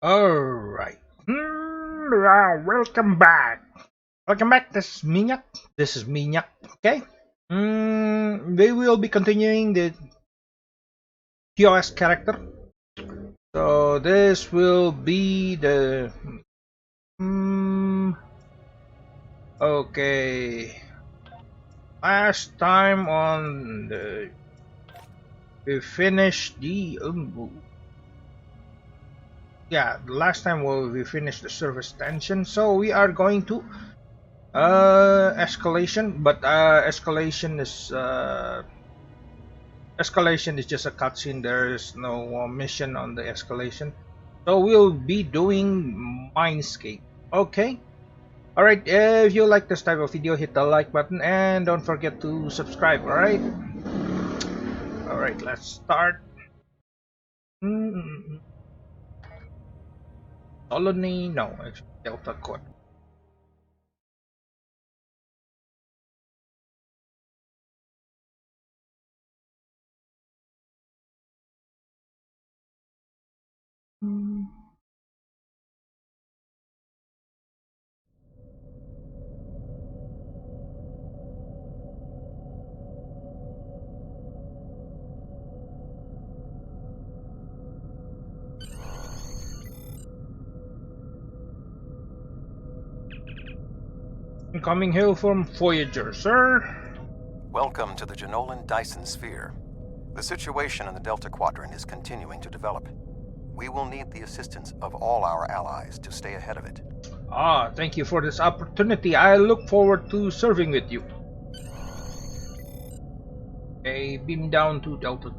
Alright. Welcome back. Welcome back. This is Minyak. This is Minyak. Okay. They will be continuing the TOS character. So this will be the. Okay. Last time on the. We finished the. Yeah, the last time we finished the service tension, so we are going to escalation, but escalation is just a cutscene. There is no mission on the escalation, so we'll be doing Mindscape. Okay. All right. If you like this type of video, hit the like button and don't forget to subscribe. All right. All right. Let's start. Colony? No, it's Delta Code. Incoming hail from Voyager, sir. Welcome to the Janolan Dyson Sphere. The situation in the Delta Quadrant is continuing to develop. We will need the assistance of all our allies to stay ahead of it. Thank you for this opportunity. I look forward to serving with you. Okay, beam down to Delta.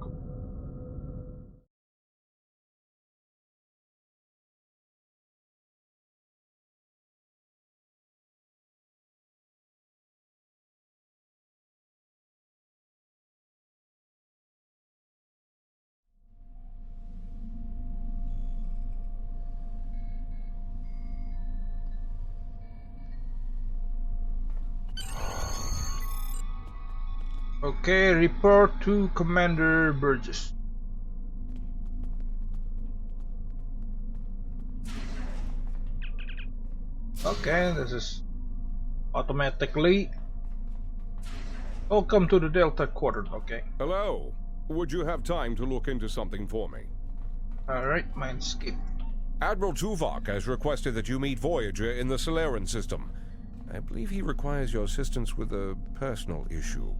Okay, report to Commander Burgess. Okay, this is automatically. Welcome to the Delta Quadrant, okay. Hello. Would you have time to look into something for me? Alright, Mindscape. Admiral Tuvok has requested that you meet Voyager in the Solaran system. I believe he requires your assistance with a personal issue.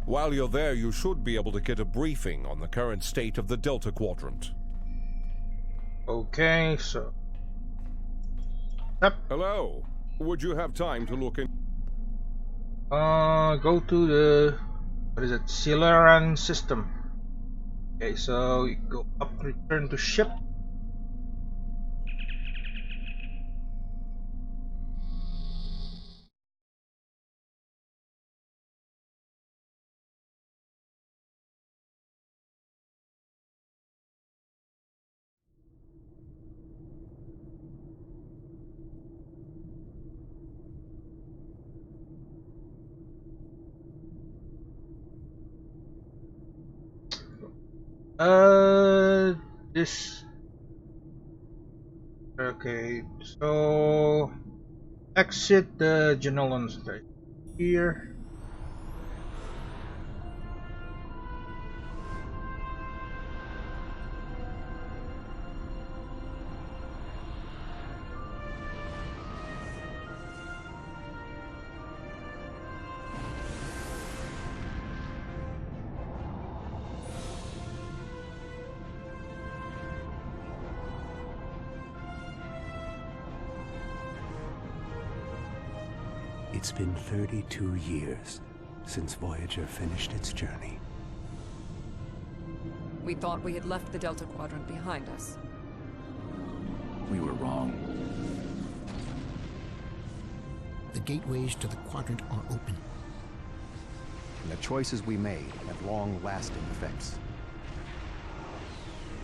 While you're there, you should be able to get a briefing on the current state of the Delta Quadrant. Okay, so... Yep. Hello. Would you have time to look in... Go to the... What is it? Solaran system. Okay, so you go up, return to ship. This... Okay, so... Exit the Janolan station here. It's been 32 years since Voyager finished its journey. We thought we had left the Delta Quadrant behind us. We were wrong. The gateways to the quadrant are open. And the choices we made have long-lasting effects.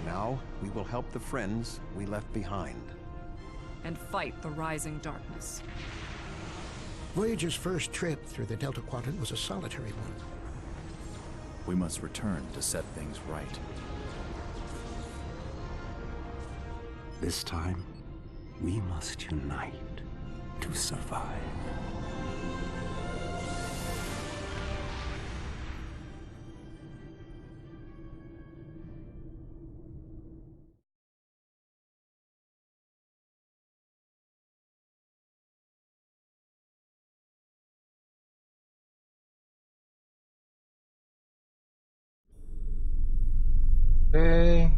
Now, we will help the friends we left behind. And fight the rising darkness. Voyager's first trip through the Delta Quadrant was a solitary one. We must return to set things right. This time, we must unite to survive. Okay.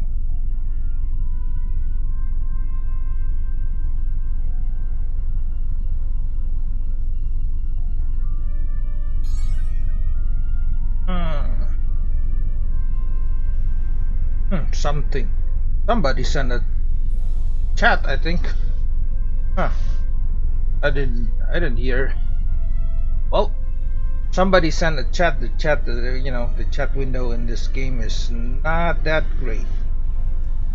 Something. Somebody sent a chat, I think. Huh. I didn't hear. Well, somebody sent a chat. The chat, the chat window in this game is not that great.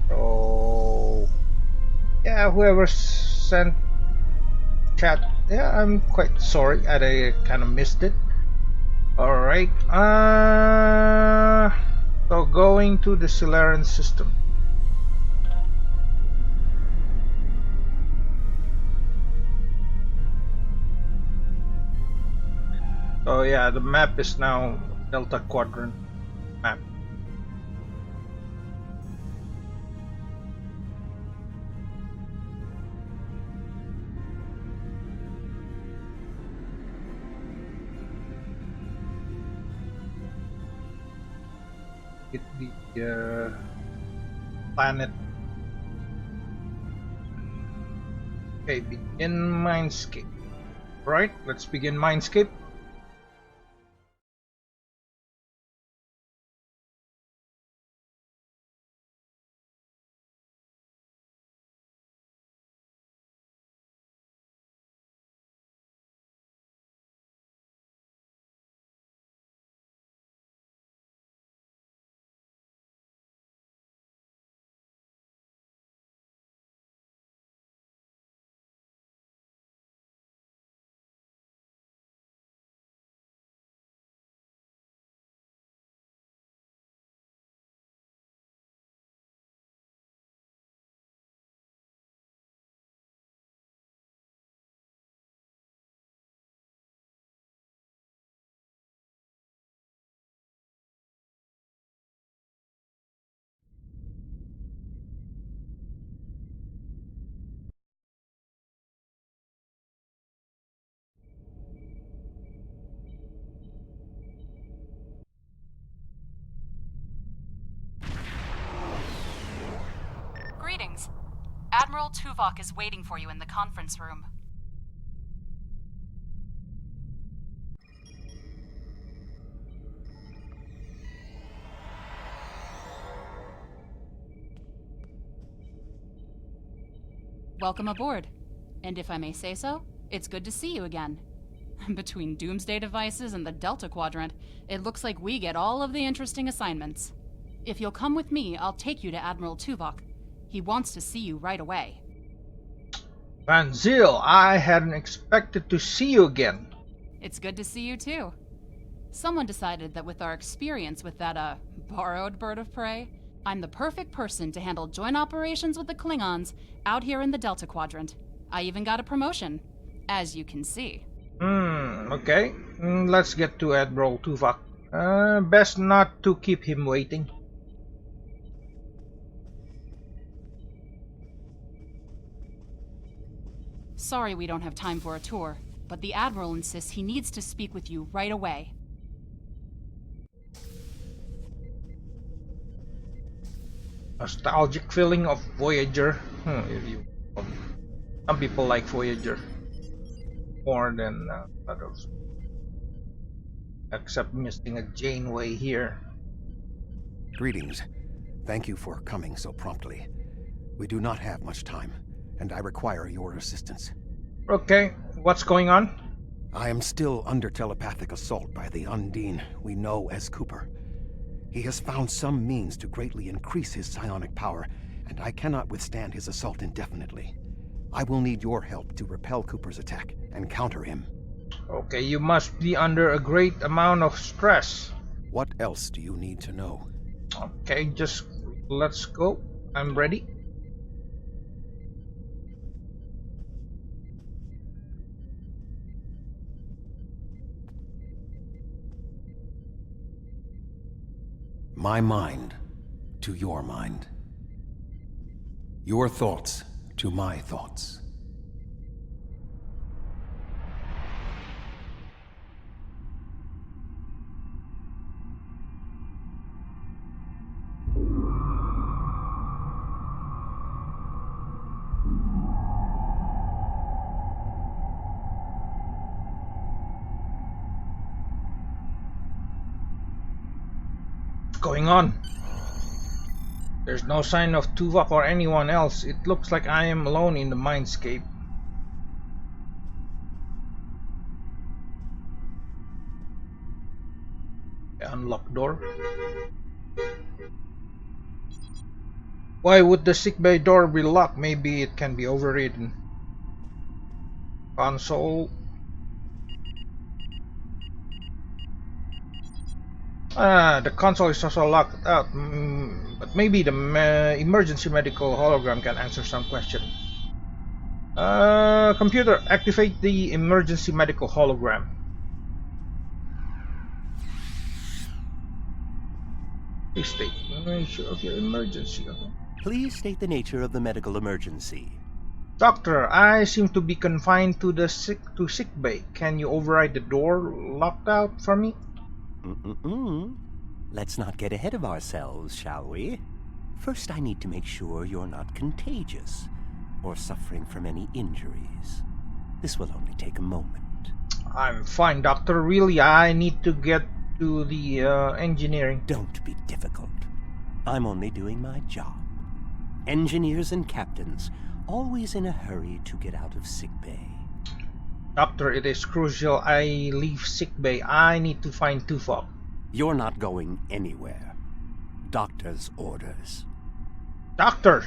So, yeah, whoever sent chat, yeah, I'm quite sorry. I kind of missed it. All right. So going to the Solarian system. So yeah, the map is now Delta Quadrant map. Hit the planet. Okay, begin Mindscape. Right, let's begin Mindscape. Greetings. Admiral Tuvok is waiting for you in the conference room. Welcome aboard. And if I may say so, it's good to see you again. Between doomsday devices and the Delta Quadrant, it looks like we get all of the interesting assignments. If you'll come with me, I'll take you to Admiral Tuvok. He wants to see you right away. Van Zyl, I hadn't expected to see you again. It's good to see you too. Someone decided that with our experience with that, borrowed bird of prey, I'm the perfect person to handle joint operations with the Klingons out here in the Delta Quadrant. I even got a promotion, as you can see. Okay. Let's get to Admiral Tuvok. Best not to keep him waiting. Sorry we don't have time for a tour, but the Admiral insists he needs to speak with you right away. Nostalgic feeling of Voyager. Some people like Voyager more than others. Except missing a Janeway here. Greetings. Thank you for coming so promptly. We do not have much time, and I require your assistance. Okay, what's going on? I am still under telepathic assault by the Undine we know as Cooper. He has found some means to greatly increase his psionic power, and I cannot withstand his assault indefinitely. I will need your help to repel Cooper's attack and counter him. Okay, you must be under a great amount of stress. What else do you need to know? Okay, just let's go. I'm ready. My mind to your mind. Your thoughts to my thoughts. Going on? There's no sign of Tuvok or anyone else. It looks like I am alone in the Mindscape. Unlock door. Why would the sickbay door be locked? Maybe it can be overridden. Console. The console is also locked out, but maybe the emergency medical hologram can answer some question. Computer, activate the emergency medical hologram. Please state the nature of your emergency. Please state the nature of the medical emergency. Doctor, I seem to be confined to the sick bay. Can you override the door locked out for me? Let's not get ahead of ourselves, shall we? First, I need to make sure you're not contagious or suffering from any injuries. This will only take a moment. I'm fine, Doctor. Really, I need to get to the engineering. Don't be difficult. I'm only doing my job. Engineers and captains, always in a hurry to get out of sickbay. Doctor, it is crucial I leave sickbay. I need to find Tuvok. You're not going anywhere. Doctor's orders. Doctor!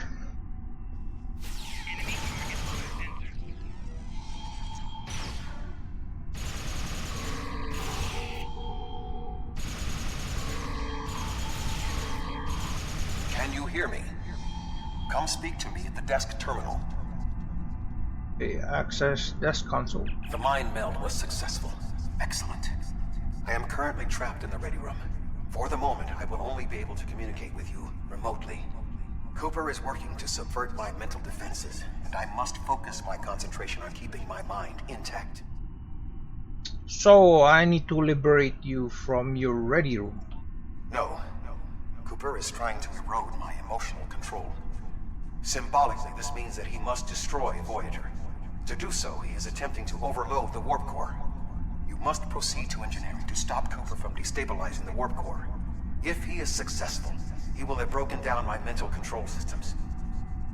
Can you hear me? Come speak to me at the desk terminal. Access desk console. The mind meld was successful. Excellent. I am currently trapped in the ready room. For the moment, I will only be able to communicate with you remotely. Cooper is working to subvert my mental defenses, and I must focus my concentration on keeping my mind intact. So, I need to liberate you from your ready room. No. Cooper is trying to erode my emotional control. Symbolically, this means that he must destroy Voyager. To do so, he is attempting to overload the warp core. You must proceed to engineering to stop Cooper from destabilizing the warp core. If he is successful, he will have broken down my mental control systems.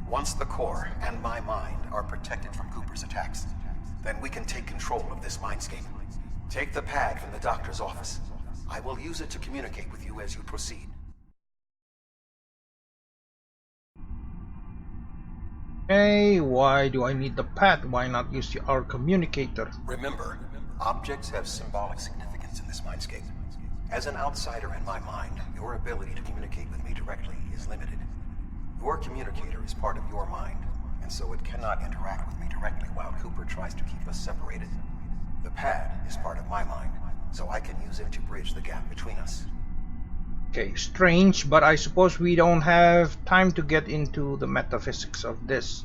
Once the core and my mind are protected from Cooper's attacks, then we can take control of this mindscape. Take the pad from the doctor's office. I will use it to communicate with you as you proceed. Hey, why do I need the pad? Why not use our communicator? Remember, objects have symbolic significance in this mindscape. As an outsider in my mind, your ability to communicate with me directly is limited. Your communicator is part of your mind, and so it cannot interact with me directly while Cooper tries to keep us separated. The pad is part of my mind, so I can use it to bridge the gap between us. Okay, strange, but I suppose we don't have time to get into the metaphysics of this.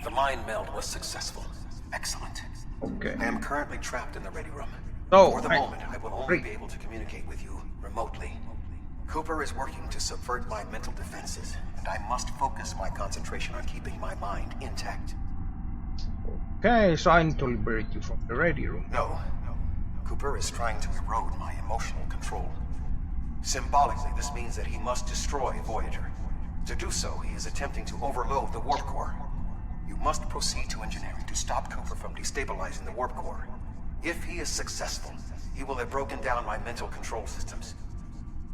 The mind meld was successful. Excellent. Okay. I am currently trapped in the ready room. So, For the moment, I will only be able to communicate with you remotely. Cooper is working to subvert my mental defenses, and I must focus my concentration on keeping my mind intact. Okay, so I need to liberate you from the ready room. No. Cooper is trying to erode my emotional control. Symbolically, this means that he must destroy Voyager. To do so, he is attempting to overload the warp core. You must proceed to engineering to stop Cooper from destabilizing the warp core. If he is successful, he will have broken down my mental control systems.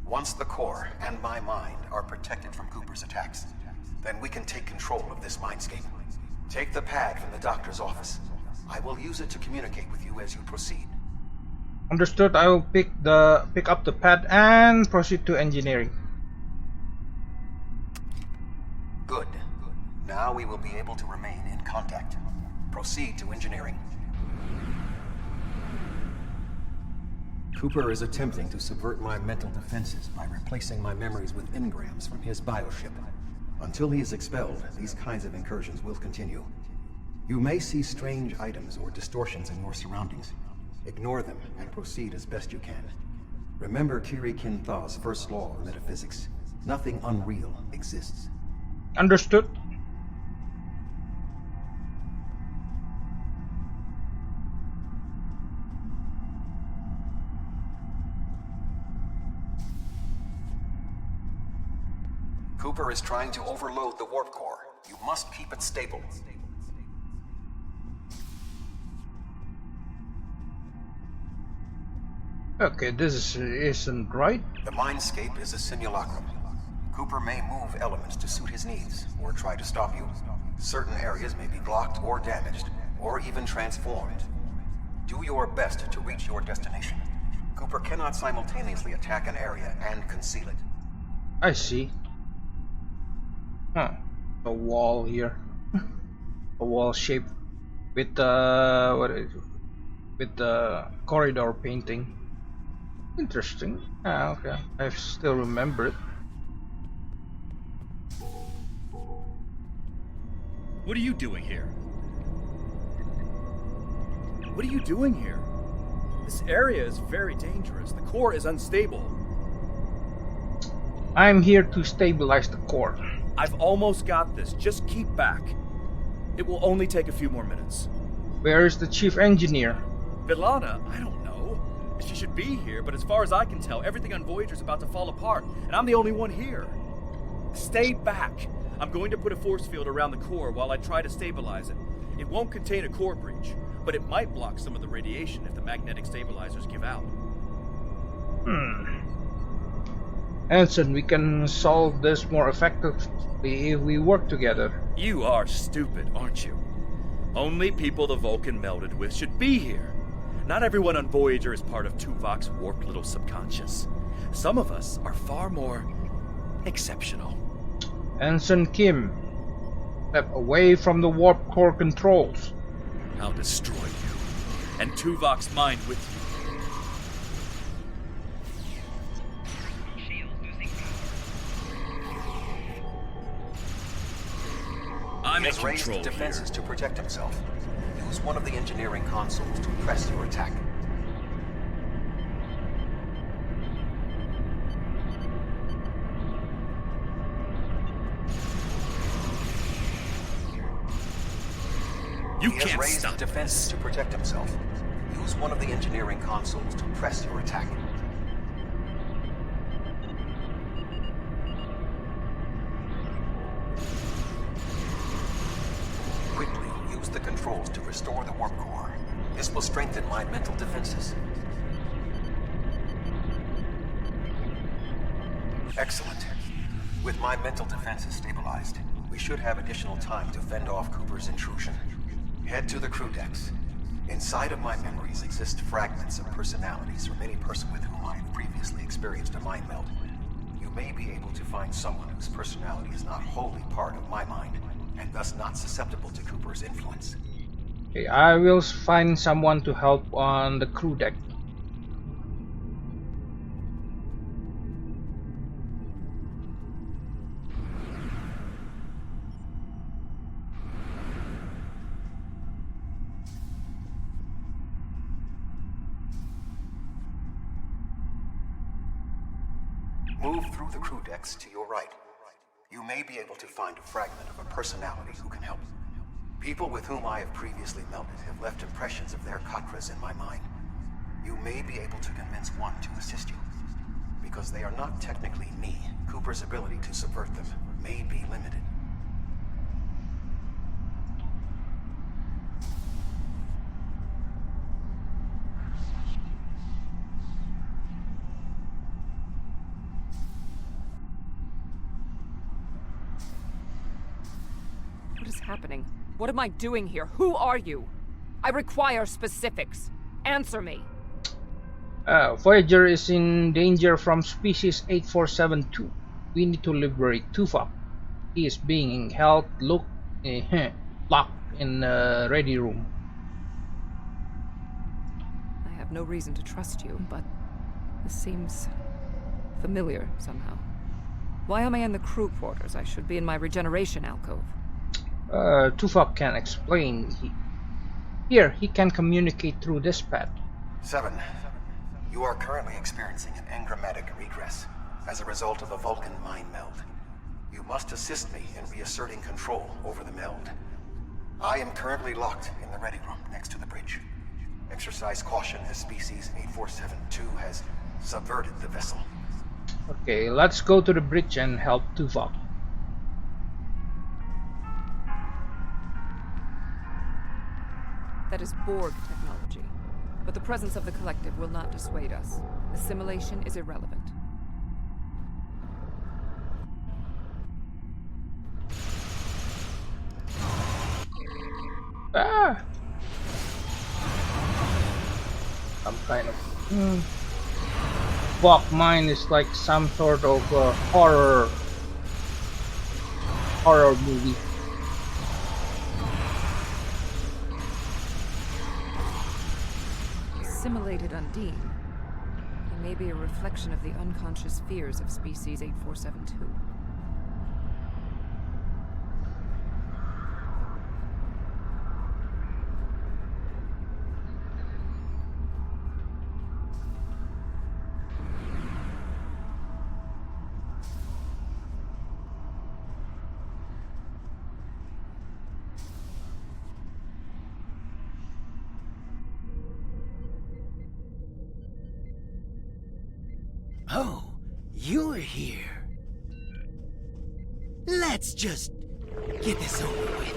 Once the core and my mind are protected from Cooper's attacks, then we can take control of this mindscape. Take the pad from the doctor's office. I will use it to communicate with you as you proceed. Understood. I will pick up the pad and proceed to engineering. Good. Now we will be able to remain in contact. Proceed to engineering. Cooper is attempting to subvert my mental defenses by replacing my memories with engrams from his bioship. Until he is expelled, these kinds of incursions will continue. You may see strange items or distortions in your surroundings. Ignore them and proceed as best you can. Remember Kiri Kinthaw's first law of metaphysics. Nothing unreal exists. Understood. Cooper is trying to overload the warp core. You must keep it stable. Okay, this isn't right. The Mindscape is a simulacrum. Cooper may move elements to suit his needs, or try to stop you. Certain areas may be blocked or damaged, or even transformed. Do your best to reach your destination. Cooper cannot simultaneously attack an area and conceal it. I see. Huh. A wall here. A wall shape with what is it? With the corridor painting. Interesting. Ah, okay. I still remember it. What are you doing here? What are you doing here? This area is very dangerous. The core is unstable. I'm here to stabilize the core. I've almost got this. Just keep back. It will only take a few more minutes. Where is the chief engineer? Vilana, I don't know. She should be here, but as far as I can tell, everything on Voyager's about to fall apart, and I'm the only one here. Stay back. I'm going to put a force field around the core while I try to stabilize it. It won't contain a core breach, but it might block some of the radiation if the magnetic stabilizers give out. Anson, we can solve this more effectively if we work together. You are stupid, aren't you? Only people the Vulcan melded with should be here. Not everyone on Voyager is part of Tuvok's warped little subconscious. Some of us are far more exceptional. Anson Kim, step away from the warp core controls. I'll destroy you, and Tuvok's mind with you. I'm in He has raised control defenses here. to protect himself. Use one of the engineering consoles to press your attack. You He has can't raised stop defenses this. to protect himself. Use one of the engineering consoles to press your attack. Quickly use the controls to restore the warp core. This will strengthen my mental defenses. Excellent. With my mental defenses stabilized, we should have additional time to fend off Cooper's intrusion. Head to the crew decks. Inside of my memories exist fragments of personalities from any person with whom I have previously experienced a mind meld. You may be able to find someone whose personality is not wholly part of my mind, and thus not susceptible to Cooper's influence. Okay, I will find someone to help on the crew deck. Move through the crew decks to your right. You may be able to find a fragment of a personality who can help. People with whom I have previously melded have left impressions of their Katras in my mind. You may be able to convince one to assist you. Because they are not technically me, Cooper's ability to subvert them may be limited. What is happening? What am I doing here? Who are you? I require specifics. Answer me. Voyager is in danger from species 8472. We need to liberate Tuvok. He is being held locked in the ready room. I have no reason to trust you, but This seems familiar somehow. Why am I in the crew quarters? I should be in my regeneration alcove. Tuvok can explain. Here, he can communicate through this pad. 7. You are currently experiencing an engrammatic regress as a result of a Vulcan mind meld. You must assist me in reasserting control over the meld. I am currently locked in the ready room next to the bridge. Exercise caution as species 8472 has subverted the vessel. Okay, let's go to the bridge and help Tuvok. That is Borg technology. But the presence of the collective will not dissuade us. Assimilation is irrelevant. Ah! Some kind of... Tuvok mind is like some sort of horror movie. Assimilated Undine. He may be a reflection of the unconscious fears of species 8472. Oh, you're here. Let's just get this over with.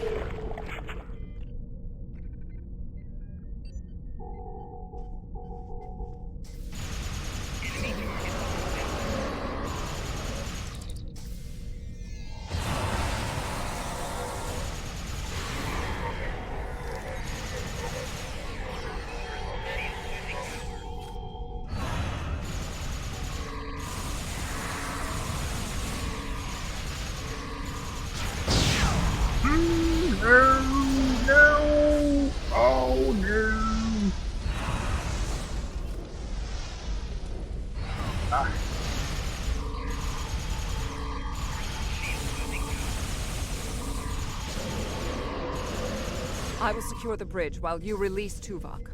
I will secure the bridge while you release Tuvok.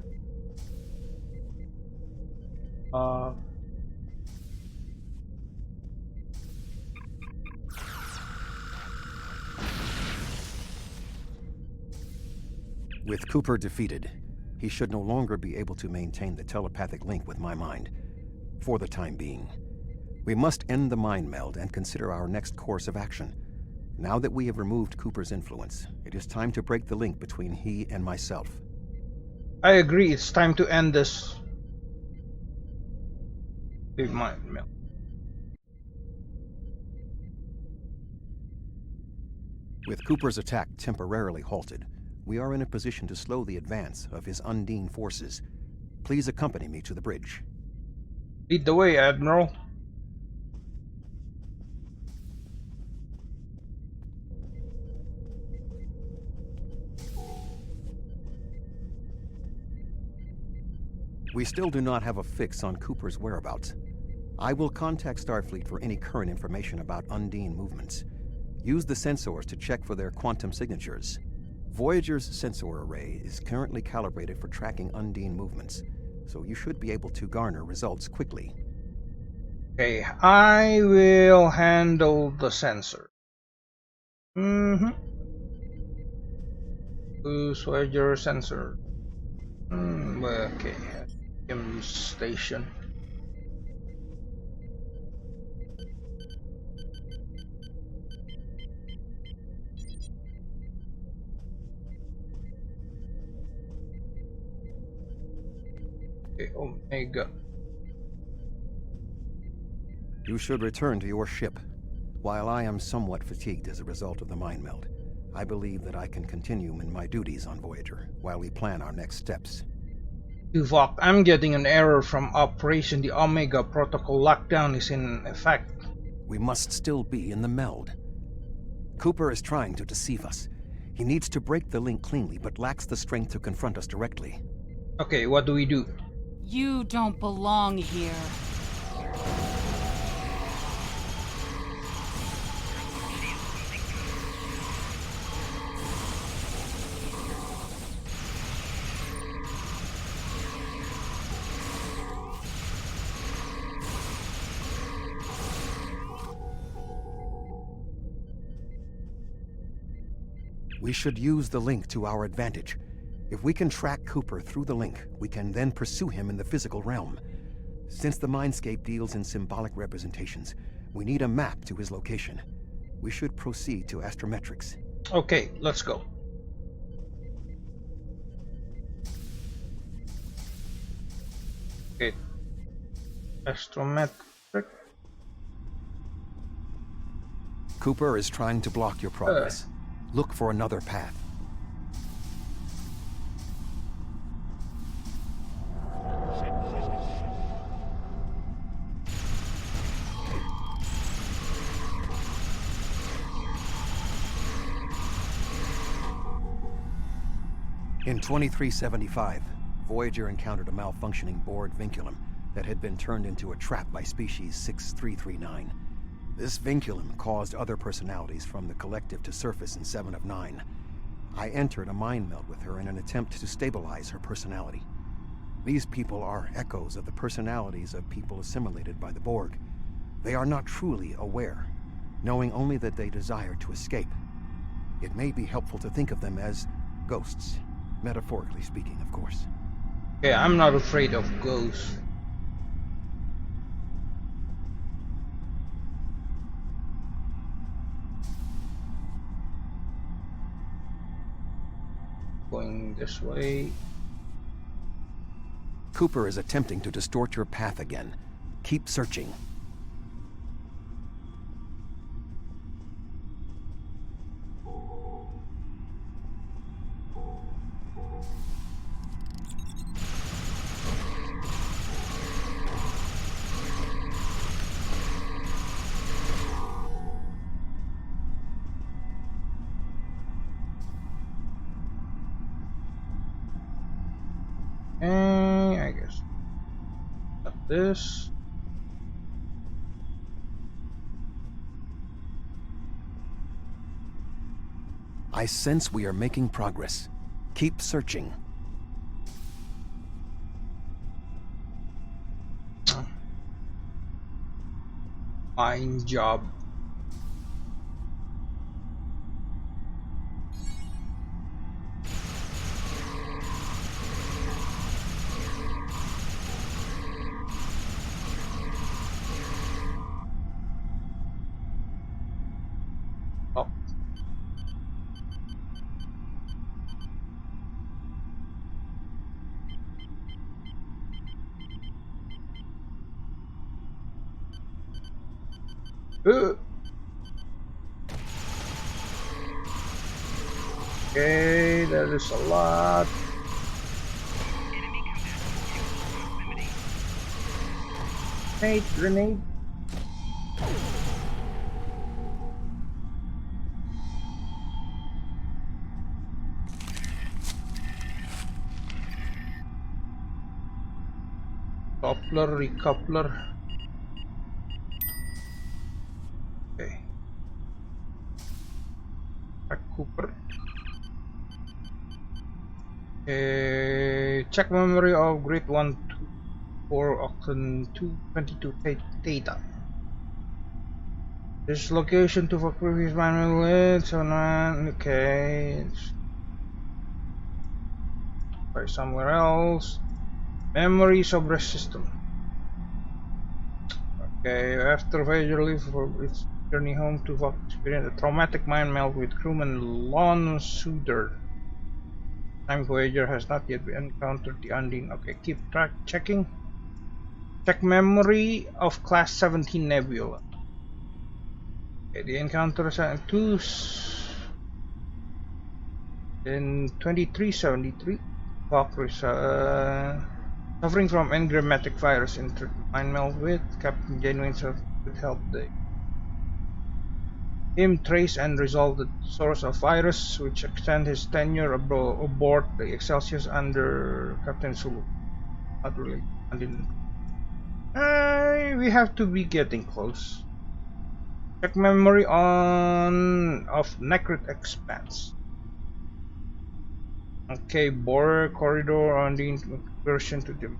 With Cooper defeated, he should no longer be able to maintain the telepathic link with my mind. For the time being. We must end the mind meld and consider our next course of action. Now that we have removed Cooper's influence, it is time to break the link between he and myself. I agree, it's time to end this. Big mind meld. With Cooper's attack temporarily halted, we are in a position to slow the advance of his Undine forces. Please accompany me to the bridge. Lead the way, Admiral. We still do not have a fix on Cooper's whereabouts. I will contact Starfleet for any current information about Undine movements. Use the sensors to check for their quantum signatures. Voyager's sensor array is currently calibrated for tracking Undine movements, so you should be able to garner results quickly. Okay, I will handle the sensor. Use Voyager sensor. Okay. Station. Okay, Omega. You should return to your ship. While I am somewhat fatigued as a result of the mind meld, I believe that I can continue in my duties on Voyager while we plan our next steps. Tuvok, I'm getting an error from Operation. The Omega Protocol lockdown is in effect. We must still be in the meld. Cooper is trying to deceive us. He needs to break the link cleanly, but lacks the strength to confront us directly. Okay, what do we do? You don't belong here. We should use the link to our advantage. If we can track Cooper through the link, we can then pursue him in the physical realm. Since the Mindscape deals in symbolic representations, we need a map to his location. We should proceed to astrometrics. Okay, let's go. Okay. Astrometric. Cooper is trying to block your progress. Look for another path. In 2375, Voyager encountered a malfunctioning board vinculum that had been turned into a trap by species 6339. This vinculum caused other personalities from the collective to surface in 7 of 9. I entered a mind meld with her in an attempt to stabilize her personality. These people are echoes of the personalities of people assimilated by the Borg. They are not truly aware, knowing only that they desire to escape. It may be helpful to think of them as ghosts. Metaphorically speaking, of course. Okay, I'm not afraid of ghosts. Going this way. Cooper is attempting to distort your path again. Keep searching. I guess got this. I sense we are making progress. Keep searching. Fine job. Okay, that is a lot. Grenade. Coupler, recoupler. Okay. Cooper. Check memory of grid 124 octane 222 theta. This location to for previous manual with so on. Okay. Try somewhere else. Memories of rest system. Okay, after Voyager leaves for its journey home, Tuvok experienced a traumatic mind meld with crewman Lon Suder. Time Voyager has not yet encountered the Undine. Okay, keep track checking. Check memory of Class 17 Nebula. Okay, the encounters are two in 2373. Valkyrie suffering from engrammatic virus entered mind meld with Captain Genuine would help him trace and resolve the source of virus, which extend his tenure aboard the Excelsior under Captain Sulu. Not really. We have to be getting close. Check memory of Necrit Expanse. Okay, Borer corridor on the incursion to the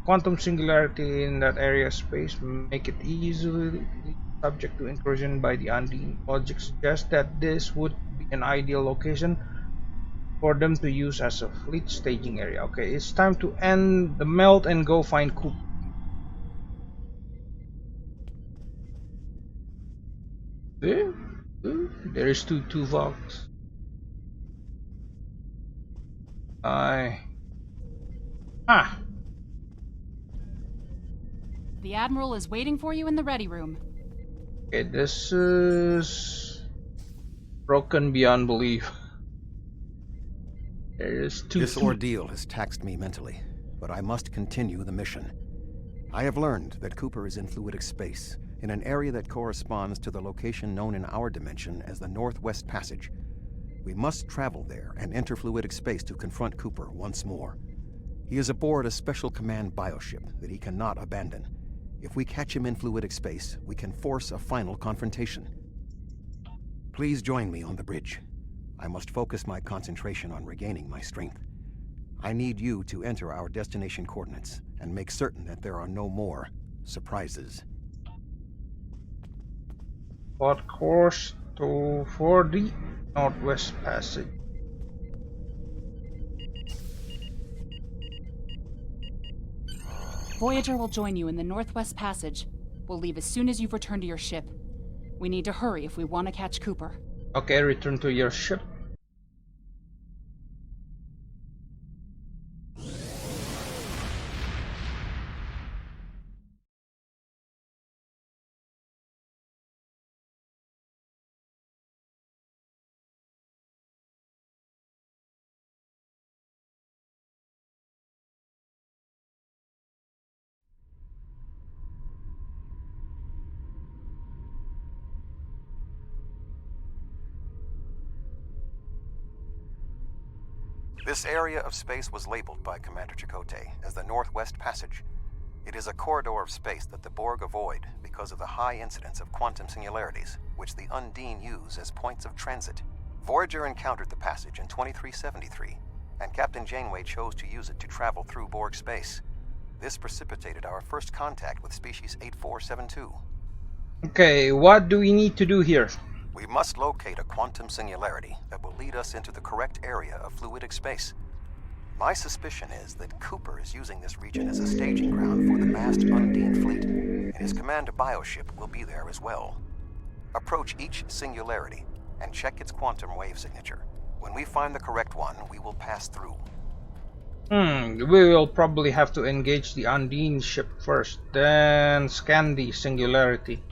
quantum singularity in that area of space make it easily subject to incursion by the Undine. Logic suggests that this would be be an ideal location for them to use as a fleet staging area. Okay, it's time to end the melt and go find Coop. There is two Tuvoks. The Admiral is waiting for you in the ready room. Okay, this is broken beyond belief. There is two. This ordeal has taxed me mentally, but I must continue the mission. I have learned that Cooper is in fluidic space, in an area that corresponds to the location known in our dimension as the Northwest Passage. We must travel there and enter fluidic space to confront Cooper once more. He is aboard a special command bioship that he cannot abandon. If we catch him in fluidic space, we can force a final confrontation. Please join me on the bridge. I must focus my concentration on regaining my strength. I need you to enter our destination coordinates and make certain that there are no more surprises. Plot course for the Northwest Passage. Voyager will join you in the Northwest Passage. We'll leave as soon as you've returned to your ship. We need to hurry if we want to catch Cooper. Okay, return to your ship. This area of space was labeled by Commander Chakotay as the Northwest Passage. It is a corridor of space that the Borg avoid because of the high incidence of quantum singularities, which the Undine use as points of transit. Voyager encountered the passage in 2373, and Captain Janeway chose to use it to travel through Borg space. This precipitated our first contact with species 8472. Okay, what do we need to do here? We must locate a quantum singularity that will lead us into the correct area of fluidic space. My suspicion is that Cooper is using this region as a staging ground for the massed Undine fleet, and his command bioship will be there as well. Approach each singularity and check its quantum wave signature. When we find the correct one, we will pass through. We will probably have to engage the Undine ship first, then scan the singularity.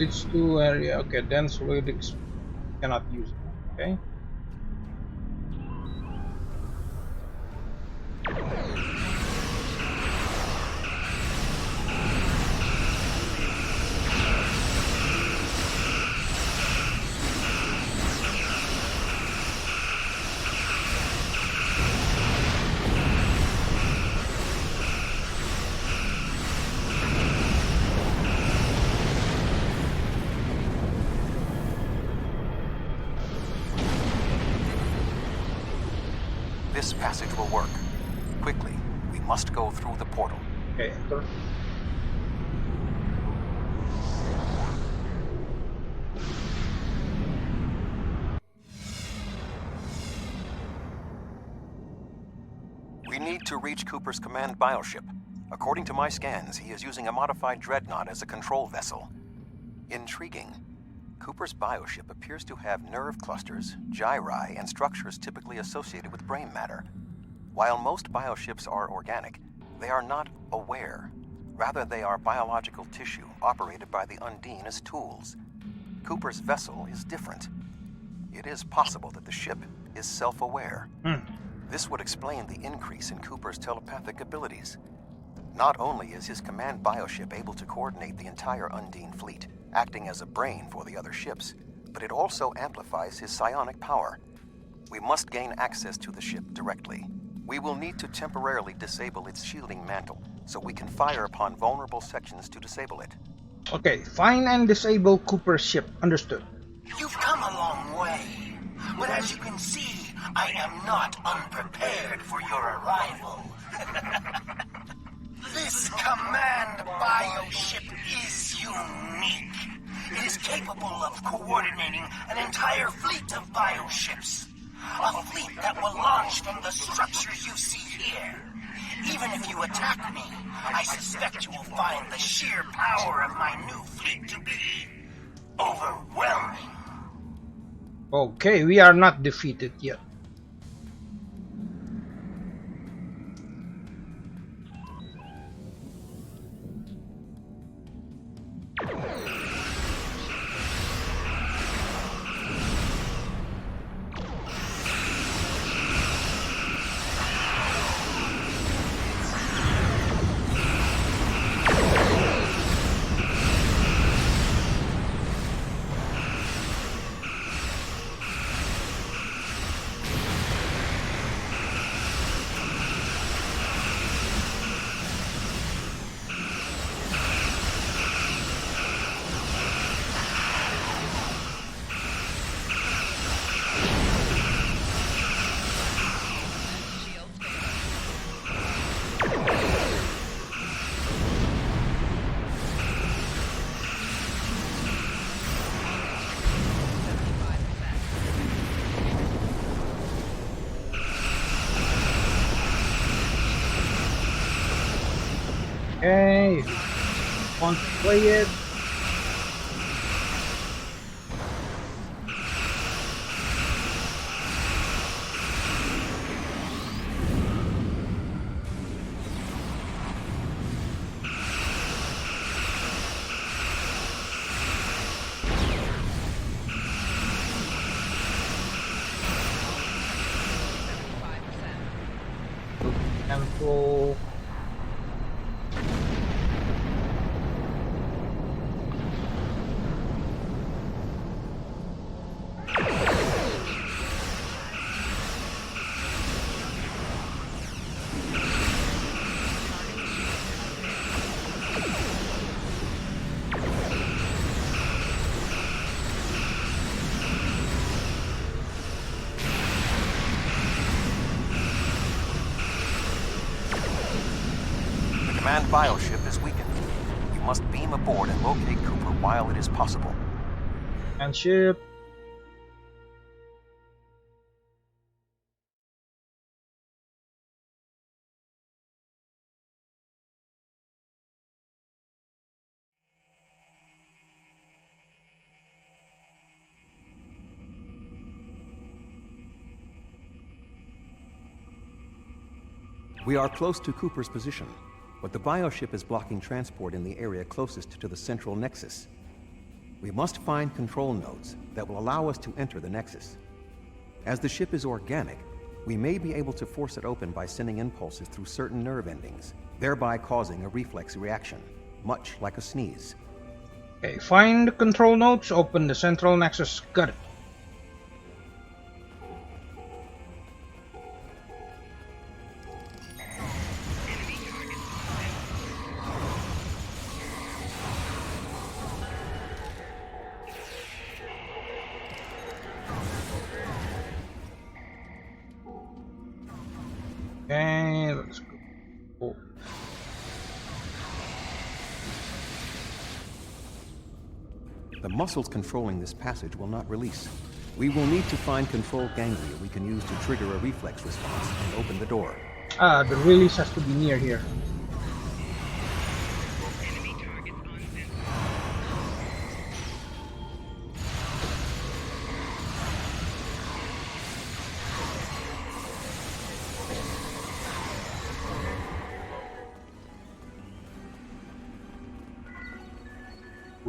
It's to area. Okay, dense fluidics cannot use it. Okay. This passage will work. Quickly, we must go through the portal. Okay, enter. We need to reach Cooper's command bioship. According to my scans, he is using a modified dreadnought as a control vessel. Intriguing. Cooper's bioship appears to have nerve clusters, gyri, and structures typically associated with brain matter. While most bioships are organic, They are not aware. Rather, they are biological tissue operated by the Undine as tools. Cooper's vessel is different. It is possible that the ship is self-aware. This would explain the increase in Cooper's telepathic abilities. Not only is his command bioship able to coordinate the entire Undine fleet, acting as a brain for the other ships, but it also amplifies his psionic power. We must gain access to the ship directly. We will need to temporarily disable its shielding mantle, so we can fire upon vulnerable sections to disable it. Okay, find and disable Cooper's ship. Understood. You've come a long way, but as you can see, I am not unprepared for your arrival. This command bioship is unique. It is capable of coordinating an entire fleet of bioships. A fleet that will launch from the structures you see here. Even if you attack me, I suspect you will find the sheer power of my new fleet to be overwhelming. Okay, we are not defeated yet. Okay, want to play it. Control. Command bioship is weakened. You must beam aboard and locate Cooper while it is possible. And ship. We are close to Cooper's position, but the bioship is blocking transport in the area closest to the central nexus. We must find control nodes that will allow us to enter the nexus. As the ship is organic, we may be able to force it open by sending impulses through certain nerve endings, thereby causing a reflex reaction, much like a sneeze. Okay, find the control nodes, open the central nexus. Got it. Okay, let's go. Oh. The muscles controlling this passage will not release. We will need to find control ganglia we can use to trigger a reflex response and open the door. Ah, the release has to be near here.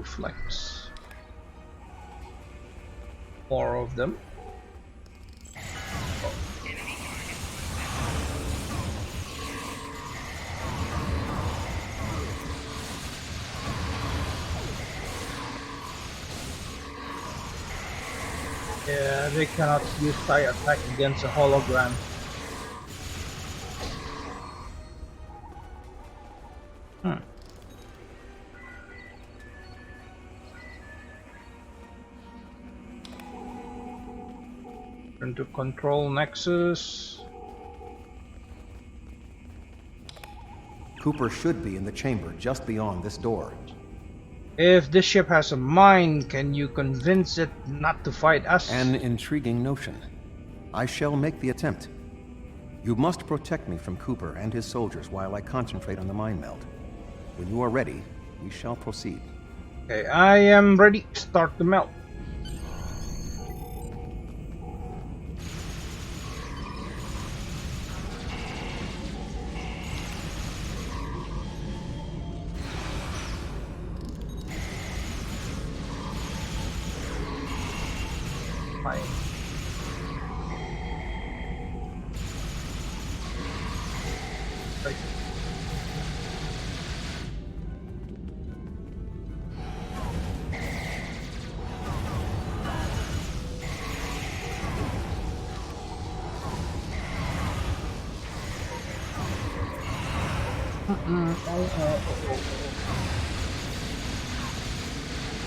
Flex. More of them. Yeah, they cannot use tie attack against a hologram. Turn to control Nexus. Cooper should be in the chamber just beyond this door. If this ship has a mind, can you convince it not to fight us? An intriguing notion. I shall make the attempt. You must protect me from Cooper and his soldiers while I concentrate on the mind meld. When you are ready, we shall proceed. Okay, I am ready. Start the melt. Fine. Right.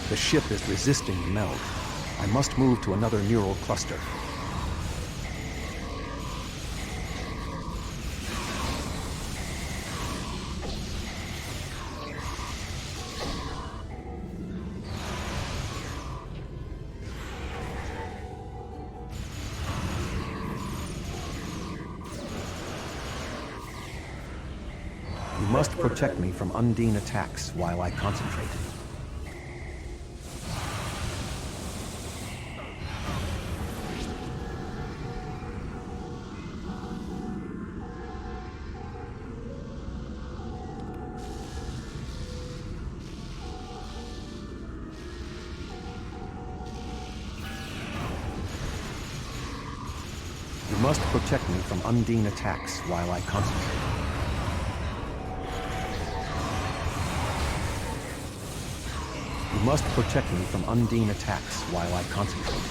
The ship is resisting the meld. I must move to another neural cluster. You must protect me from Undine attacks while I concentrate. You must protect me from Undine attacks while I concentrate. You must protect me from Undine attacks while I concentrate.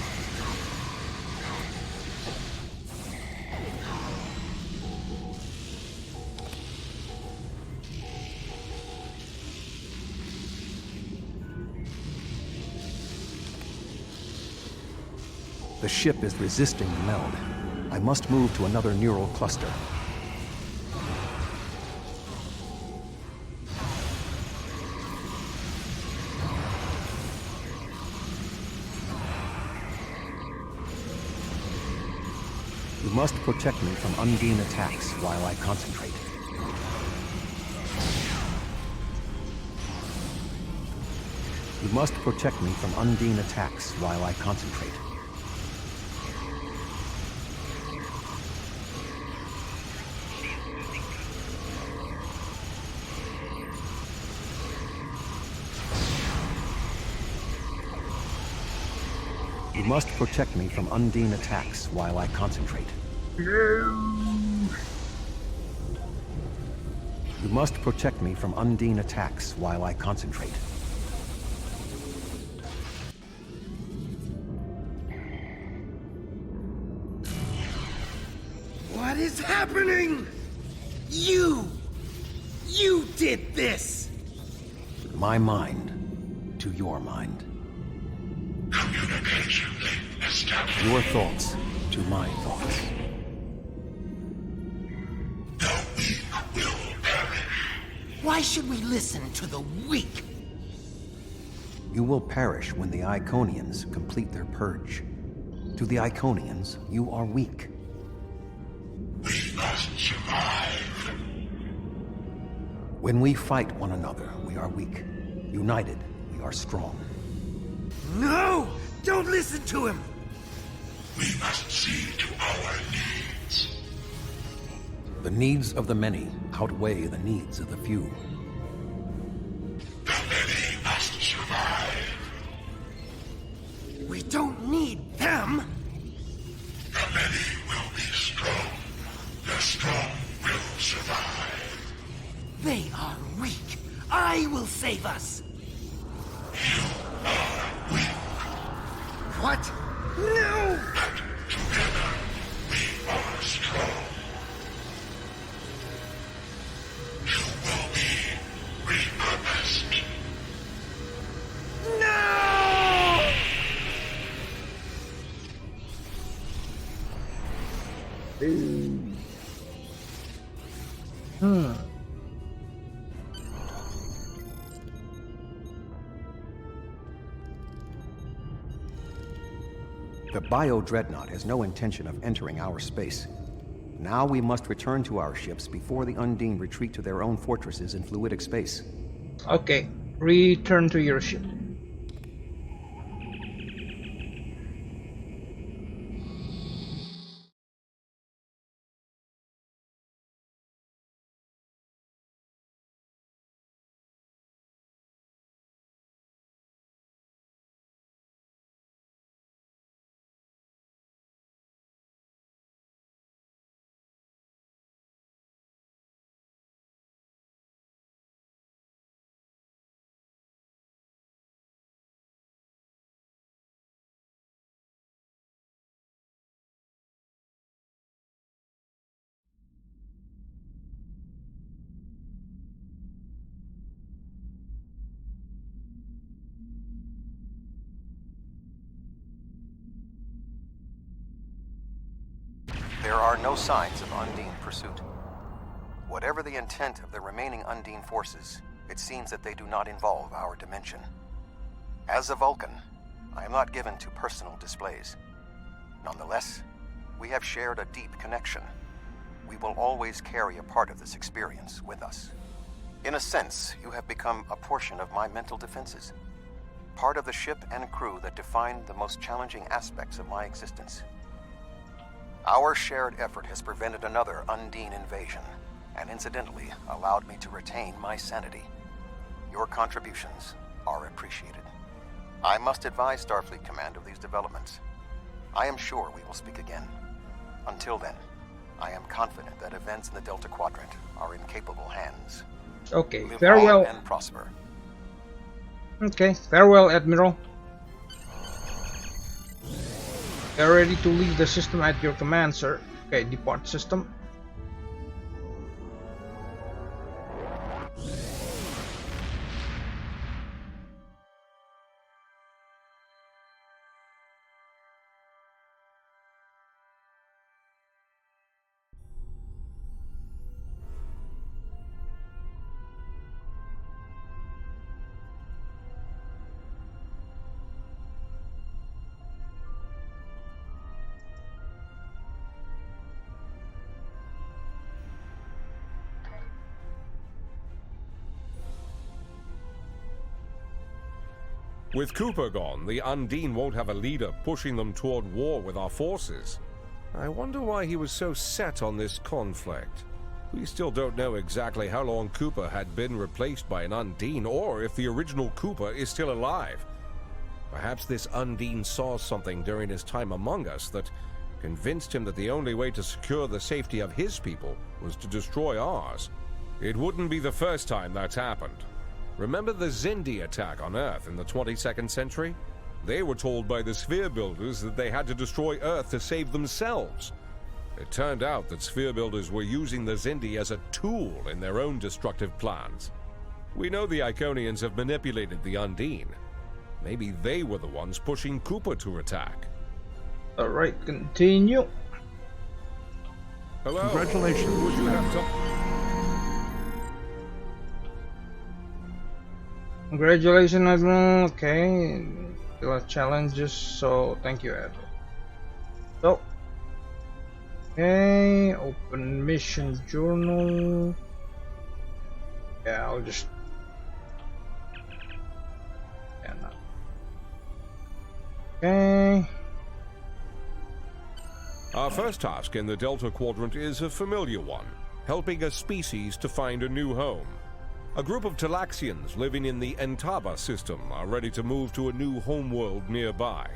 The ship is resisting the meld. I must move to another neural cluster. You must protect me from Undine attacks while I concentrate. You must protect me from Undine attacks while I concentrate. You must protect me from Undine attacks while I concentrate. You must protect me from Undine attacks while I concentrate. What is happening? You did this! My mind to your mind. Communication established. Your thoughts to my thoughts. The weak will perish. Why should we listen to the weak? You will perish when the Iconians complete their purge. To the Iconians, you are weak. We must survive. When we fight one another, we are weak. United, we are strong. No! Don't listen to him! We must see to our needs. The needs of the many outweigh the needs of the few. The many must survive. We don't need them! The many will be strong. The strong will survive. They are weak. I will save us! You are weak. What? No! But together, we are strong. You will be repurposed. No! The Bio-Dreadnought has no intention of entering our space. Now we must return to our ships before the Undine retreat to their own fortresses in fluidic space. Okay, return to your ship. There are no signs of Undine pursuit. Whatever the intent of the remaining Undine forces, it seems that they do not involve our dimension. As a Vulcan, I am not given to personal displays. Nonetheless, we have shared a deep connection. We will always carry a part of this experience with us. In a sense, you have become a portion of my mental defenses. Part of the ship and crew that define the most challenging aspects of my existence. Our shared effort has prevented another Undine invasion, and incidentally allowed me to retain my sanity. Your contributions are appreciated. I must advise Starfleet Command of these developments. I am sure we will speak again. Until then, I am confident that events in the Delta Quadrant are in capable hands. Okay, Live farewell. long and prosper. Okay, farewell, Admiral. You're ready to leave the system at your command, sir. Okay, depart system. With Cooper gone, the Undine won't have a leader pushing them toward war with our forces. I wonder why he was so set on this conflict. We still don't know exactly how long Cooper had been replaced by an Undine, or if the original Cooper is still alive. Perhaps this Undine saw something during his time among us that convinced him that the only way to secure the safety of his people was to destroy ours. It wouldn't be the first time that's happened. Remember the Xindi attack on Earth in the 22nd century? They were told by the Sphere Builders that they had to destroy Earth to save themselves. It turned out that Sphere Builders were using the Xindi as a tool in their own destructive plans. We know the Iconians have manipulated the Undine. Maybe they were the ones pushing Cooper to attack. Alright, continue. Hello? Congratulations. Would you have to... Congratulations, Admiral. Okay, still have challenges, so thank you, Admiral. So, okay, open mission journal. Yeah, I'll just. Yeah, no. Okay. Our first task in the Delta Quadrant is a familiar one, helping a species to find a new home. A group of Talaxians living in the Entaba system are ready to move to a new homeworld nearby.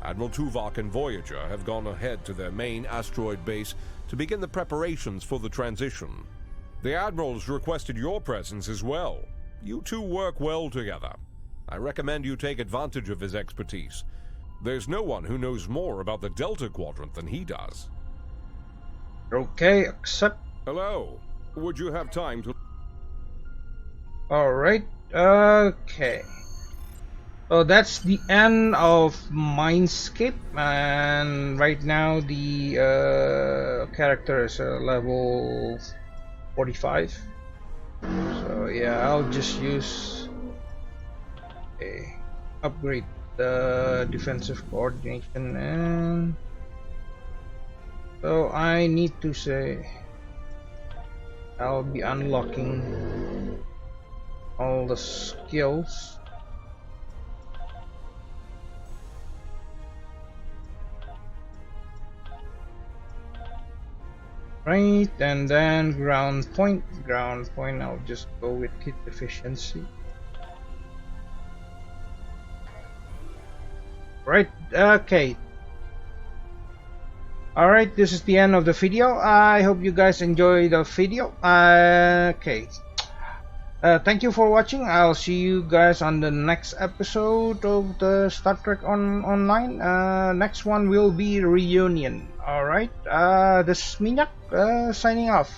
Admiral Tuvok and Voyager have gone ahead to their main asteroid base to begin the preparations for the transition. The Admiral's requested your presence as well. You two work well together. I recommend you take advantage of his expertise. There's no one who knows more about the Delta Quadrant than he does. Okay, accept. Hello. Would you have time to... Alright, okay. So that's the end of Mindscape, and right now the character is level 45. So yeah, I'll just use upgrade the defensive coordination, and so I need to say I'll be unlocking all the skills. Right, and then ground point, I'll just go with hit efficiency. Right, okay. Alright, this is the end of the video. I hope you guys enjoyed the video. Okay. Thank you for watching. I'll see you guys on the next episode of the Star Trek Online. Next one will be Reunion. Alright, this is Minyak signing off.